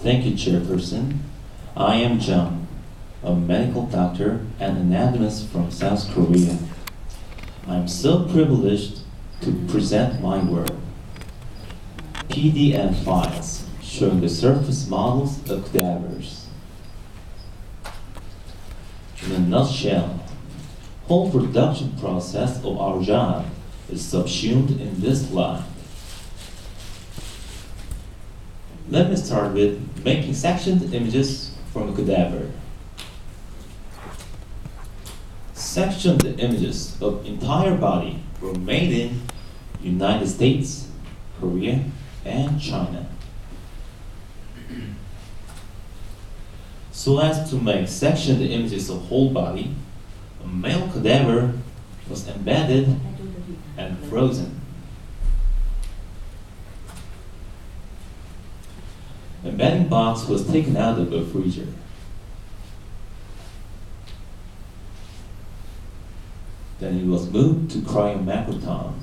Thank you, Chairperson. I am Chung, a medical doctor and anatomist from South Korea. I'm so privileged to present my work, PDF files showing the surface models of cadavers. In a nutshell, whole production process of our job is subsumed in this slide. Let me start with making sectioned images from a cadaver. Sectioned images of entire body were made in United States, Korea, and China. So as to make sectioned images of whole body, a male cadaver was embedded and frozen. Embedding box was taken out of a freezer. Then it was moved to cryomacroton.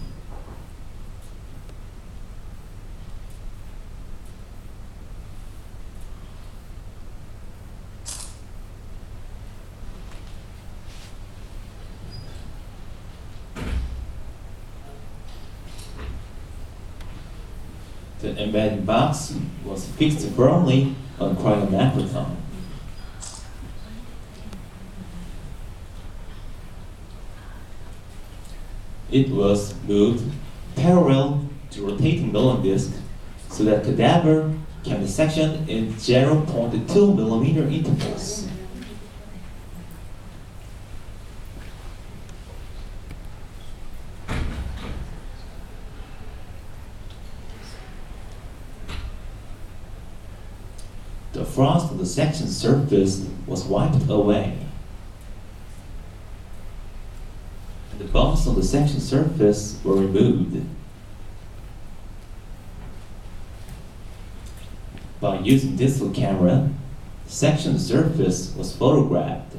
The embedding box was fixed firmly on cryomacroton. It was moved parallel to rotating milling disc so that cadaver can be sectioned in 0.2 millimeter intervals. The frost of the section surface was wiped away. The bumps on the section surface were removed. By using digital camera, the section surface was photographed.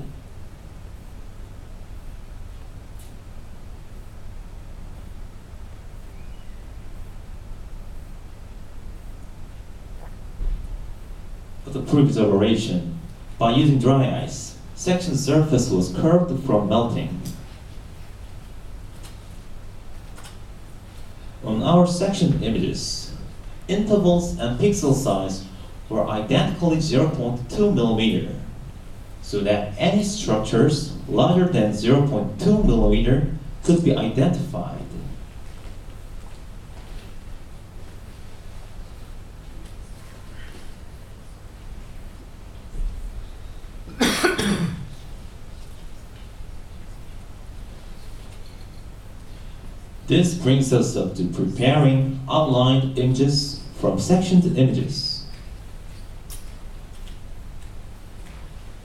For the previous operation, by using dry ice, section surface was curved from melting. On our section images, intervals and pixel size were identically 0.2 millimeter, so that any structures larger than 0.2 millimeter could be identified. This brings us up to preparing outlined images from sectioned images.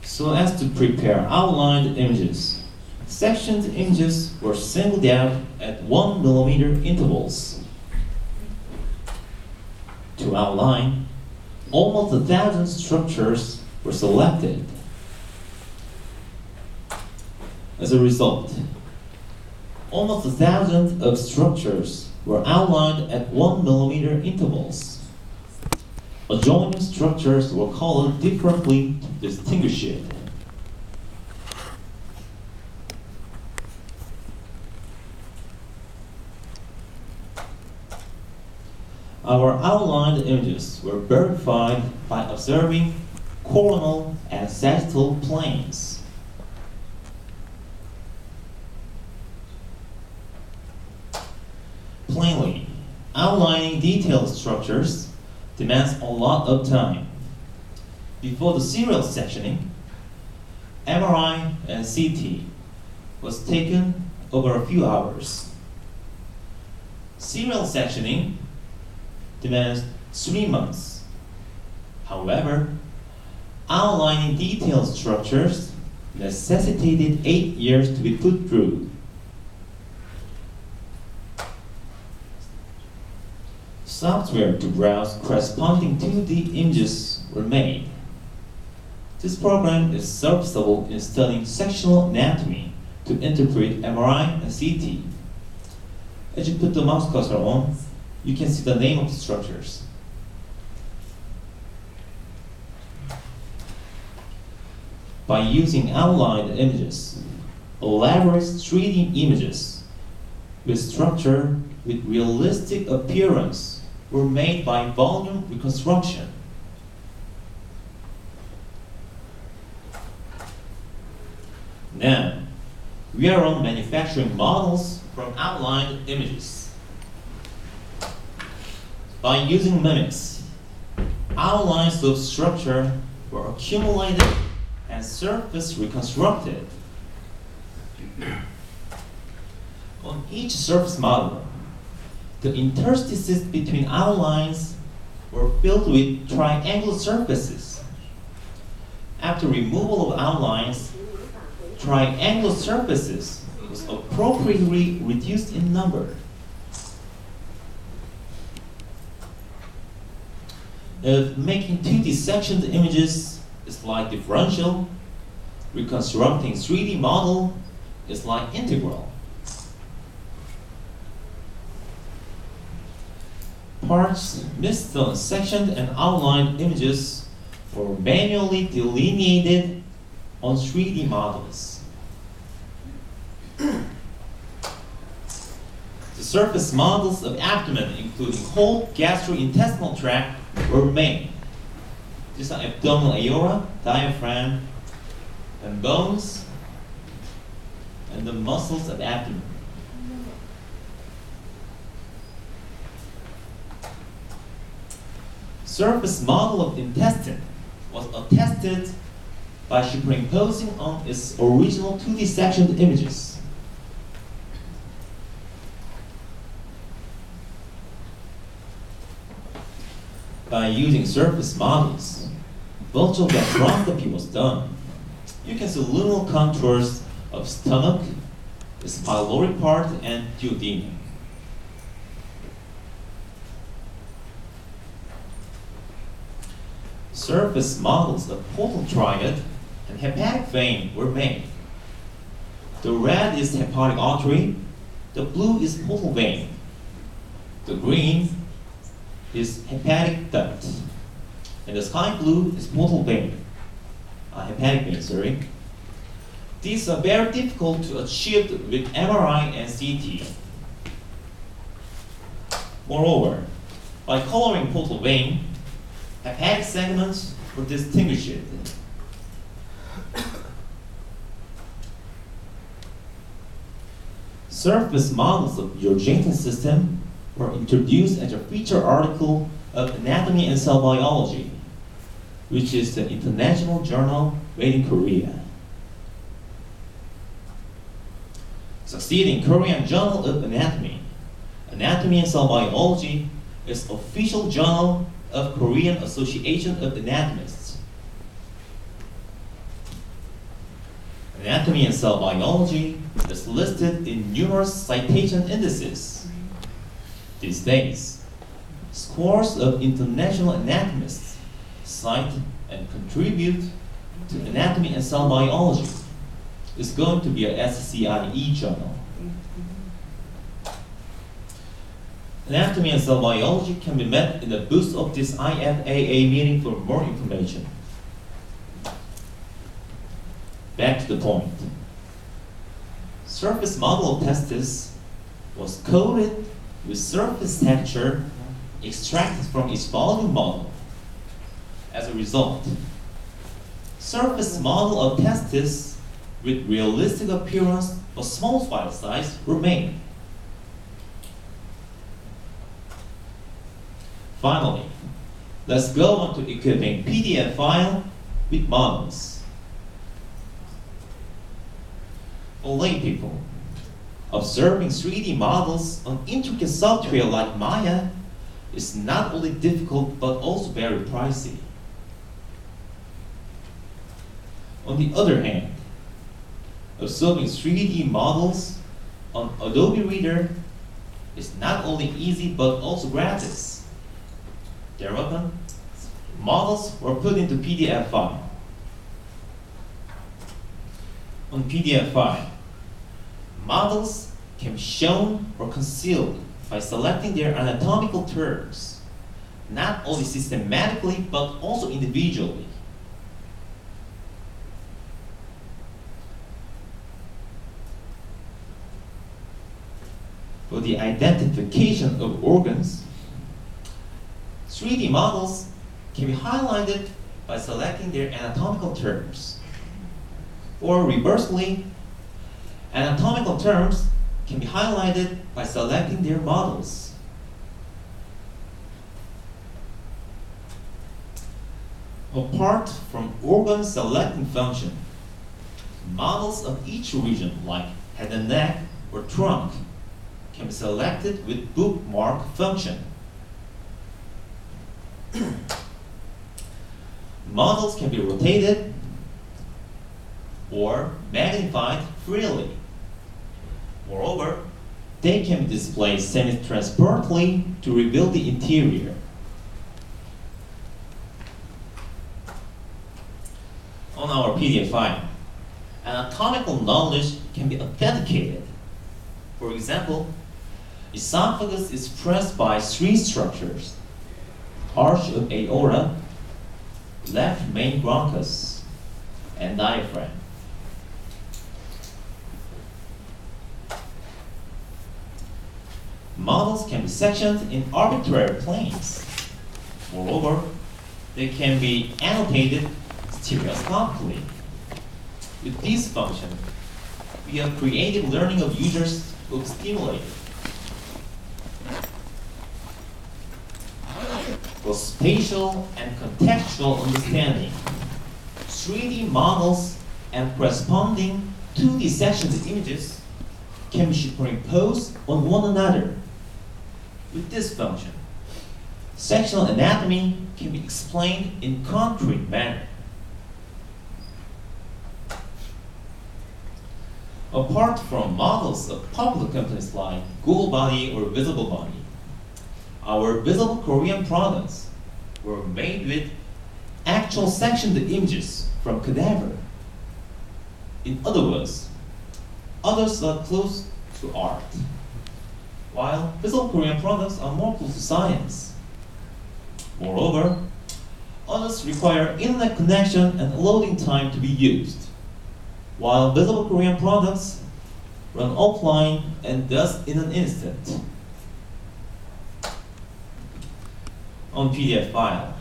So as to prepare outlined images, sectioned images were singled out at 1 millimeter intervals. To outline, almost 1,000 structures were selected. As a result, almost 1,000 of structures were outlined at 1 millimeter intervals. Adjoining structures were colored differently to distinguish it. Our outlined images were verified by observing coronal and sagittal planes. Plainly, outlining detailed structures demands a lot of time. Before the serial sectioning, MRI and CT was taken over a few hours. Serial sectioning demands 3 months. However, outlining detailed structures necessitated 8 years to be put through. Software to browse corresponding 2D images were made. This program is serviceable in studying sectional anatomy to interpret MRI and CT. As you put the mouse cursor on, you can see the name of the structures. by using outlined images, elaborate 3D images with structure with realistic appearance were made by volume reconstruction. Now, we are on manufacturing models from outlined images. By using mimics, outlines of structure were accumulated and surface reconstructed. On each surface model, the interstices between outlines were filled with triangular surfaces. After removal of outlines, triangular surfaces was appropriately reduced in number. If making 2D sectioned images is like differential, reconstructing 3D model is like integral. Parts missed on sectioned and outlined images were manually delineated on 3D models. The surface models of abdomen, including whole gastrointestinal tract, were made. These are abdominal aorta, diaphragm, and bones, and the muscles of abdomen. Surface model of intestine was attested by superimposing on its original 2D sectioned images. By using surface models, virtual gastroscopy was done. You can see luminal contours of stomach, its pyloric part, and duodenum. Surface models of portal triad and hepatic vein were made. The red is hepatic artery, the blue is portal vein, the green is hepatic duct, and the sky blue is portal vein, hepatic vein, sorry. These are very difficult to achieve with MRI and CT. Moreover, by coloring portal vein, hepatic segments were distinguished. Surface models of Urgentin system were introduced as a feature article of Anatomy and Cell Biology, which is the international journal made in Korea. Succeeding Korean Journal of Anatomy, Anatomy and Cell Biology is official journal of Korean Association of Anatomists. Anatomy and Cell Biology is listed in numerous citation indices. These days, scores of international anatomists cite and contribute to Anatomy and Cell Biology. It's going to be a SCIE journal. Anatomy and Cell Biology can be met in the booth of this IFAA meeting for more information. Back to the point. Surface model of testis was coated with surface texture extracted from its volume model. As a result, surface model of testis with realistic appearance but small file size were made. Finally, let's go on to equipping PDF file with models. For lay people, observing 3D models on intricate software like Maya is not only difficult but also very pricey. On the other hand, observing 3D models on Adobe Reader is not only easy but also gratis. Thereupon, models were put into PDF file. On PDF file, models can be shown or concealed by selecting their anatomical terms, not only systematically but also individually. for the identification of organs, 3D models can be highlighted by selecting their anatomical terms. Or reversely, anatomical terms can be highlighted by selecting their models. Apart from organ selecting function, models of each region, like head and neck or trunk, can be selected with bookmark function. Models can be rotated or magnified freely. Moreover, they can be displayed semi-transparently to reveal the interior. On our PDF file, anatomical knowledge can be authenticated. For example, esophagus is pressed by 3 structures: arch of aorta, left main bronchus, and diaphragm. Models can be sectioned in arbitrary planes. Moreover, they can be annotated stereoscopically. With this function, we have creative learning of users will be stimulated. For spatial and contextual understanding, 3D models and corresponding 2D sections images can be superimposed on one another. With this function, sectional anatomy can be explained in concrete manner. Apart from models of popular companies like Google Body or Visible Body, our Visible Korean products were made with actual sectioned images from cadaver. In other words, others are close to art, while Visible Korean products are more close to science. Moreover, others require internet connection and loading time to be used, while Visible Korean products run offline and thus in an instant. On PDF file,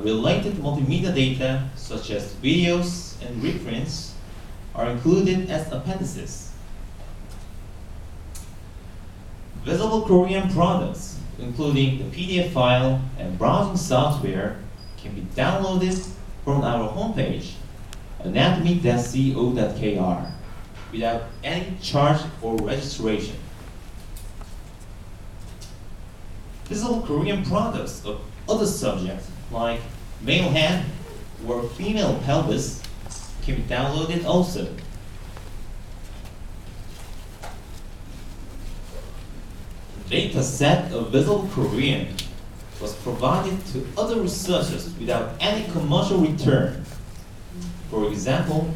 related multimedia data such as videos and reprints are included as appendices. Visible Korean products, including the PDF file and browsing software, can be downloaded from our homepage, anatomy.co.kr, without any charge or registration. Visible Korean products of other subjects, like male hand or female pelvis, can be downloaded also. The data set of Visible Korean was provided to other researchers without any commercial return. For example,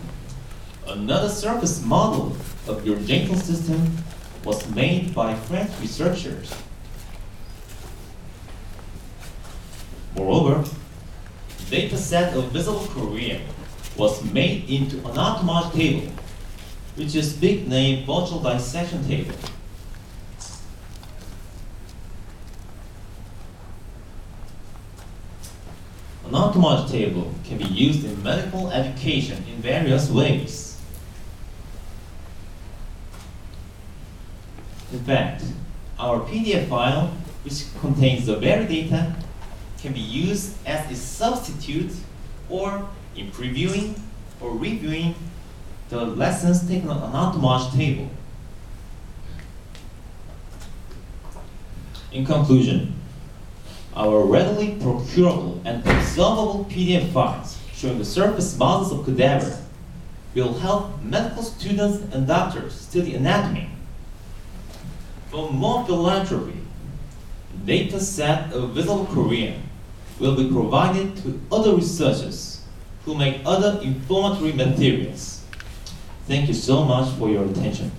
another surface model of your gentle system was made by French researchers. Moreover, the data set of Visible Korean was made into Anatomists table, which is big name virtual dissection table. Anatomists table can be used in medical education in various ways. In fact, our PDF file, which contains the very data, can be used as a substitute or in previewing or reviewing the lessons taken on Anatomists table. In conclusion, our readily procurable and observable PDF files showing the surface models of cadaver will help medical students and doctors study anatomy. For more philanthropy, data set of Visible Korean will be provided to other researchers who make other informatory materials. Thank you so much for your attention.